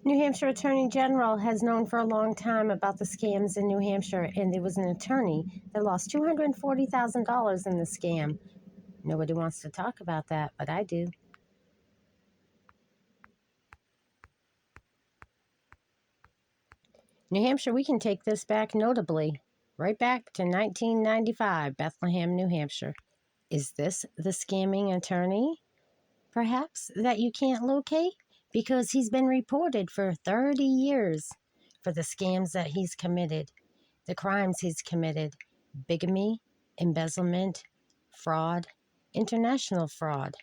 New Hampshire Attorney General has known for a long time about the scams in New Hampshire, and there was an attorney that lost $240,000 in the scam. Nobody wants to talk about that, but I do. New Hampshire, we can take this back notably, right back to 1995, Bethlehem, New Hampshire. Is this the scamming attorney, perhaps, that you can't locate? Because he's been reported for 30 years for the scams that he's committed, the crimes he's committed: bigamy, embezzlement, fraud, international fraud,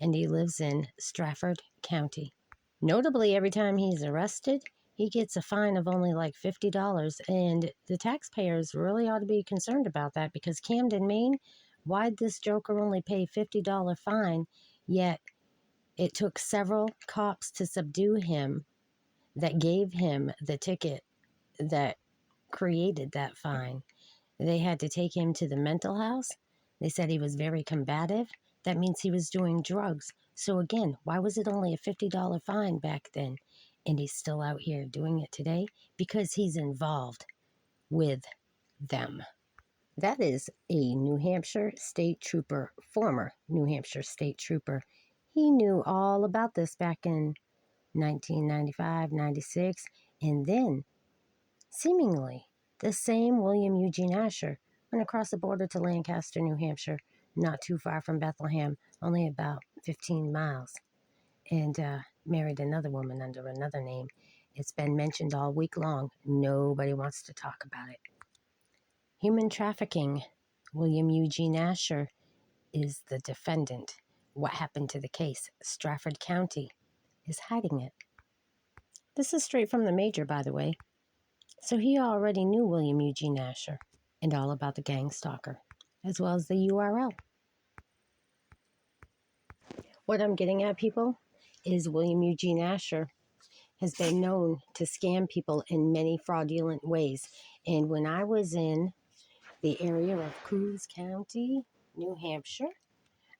and he lives in Strafford County. Notably, every time he's arrested, he gets a fine of only like $50, and the taxpayers really ought to be concerned about that, because Camden, Maine, why'd this joker only pay $50 fine, yet it took several cops to subdue him that gave him the ticket that created that fine. They had to take him to the mental house. They said he was very combative. That means he was doing drugs. So again, why was it only a $50 fine back then? And he's still out here doing it today? Because he's involved with them. That is a New Hampshire state trooper, former New Hampshire state trooper. He knew all about this back in 1995, 96, and then, seemingly, the same William Eugene Asher went across the border to Lancaster, New Hampshire, not too far from Bethlehem, only about 15 miles, and married another woman under another name. It's been mentioned all week long. Nobody wants to talk about it. Human trafficking. William Eugene Asher is the defendant. What happened to the case? Strafford County is hiding it. This is straight from the Major, by the way. So he already knew William Eugene Asher and all about the gang stalker, as well as the URL. What I'm getting at, people, is William Eugene Asher has been known to scam people in many fraudulent ways. And when I was in the area of Coos County, New Hampshire,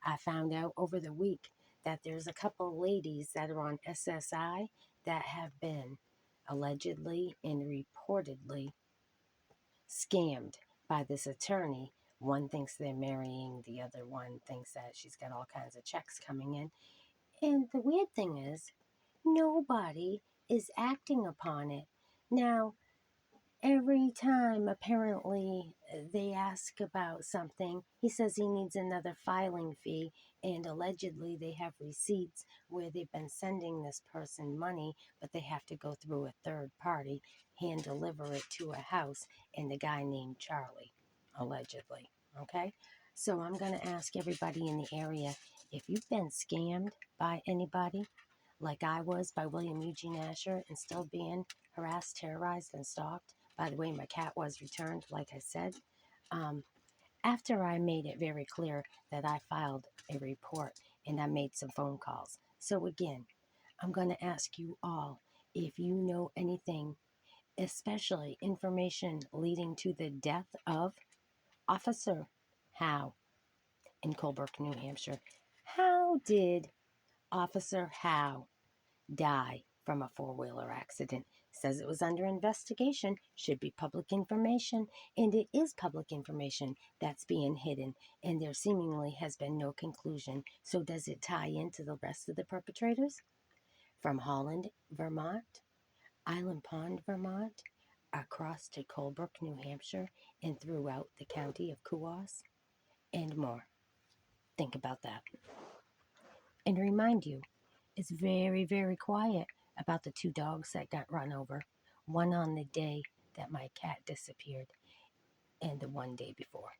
I found out over the week that there's a couple ladies that are on SSI that have been allegedly and reportedly scammed by this attorney. One thinks they're marrying, the other one thinks that she's got all kinds of checks coming in. And the weird thing is, nobody is acting upon it. Now, every time apparently they ask about something, he says he needs another filing fee, and allegedly they have receipts where they've been sending this person money, but they have to go through a third party, hand deliver it to a house, and the guy named Charlie, allegedly. Okay? So I'm going to ask everybody in the area, if you've been scammed by anybody, like I was by William Eugene Asher, and still being harassed, terrorized, and stalked. By the way, my cat was returned, like I said. After I made it very clear that I filed a report and I made some phone calls. So again, I'm going to ask you all if you know anything, especially information leading to the death of Officer Howe in Colebrook, New Hampshire. How did Officer Howe die from a four-wheeler accident? Says it was under investigation, should be public information, and it is public information that's being hidden, and there seemingly has been no conclusion. So does it tie into the rest of the perpetrators? From Holland, Vermont, Island Pond, Vermont, across to Colebrook, New Hampshire, and throughout the county of Coos, and more. Think about that. And remind you, it's very, very quiet about the two dogs that got run over. One on the day that my cat disappeared, and the one day before.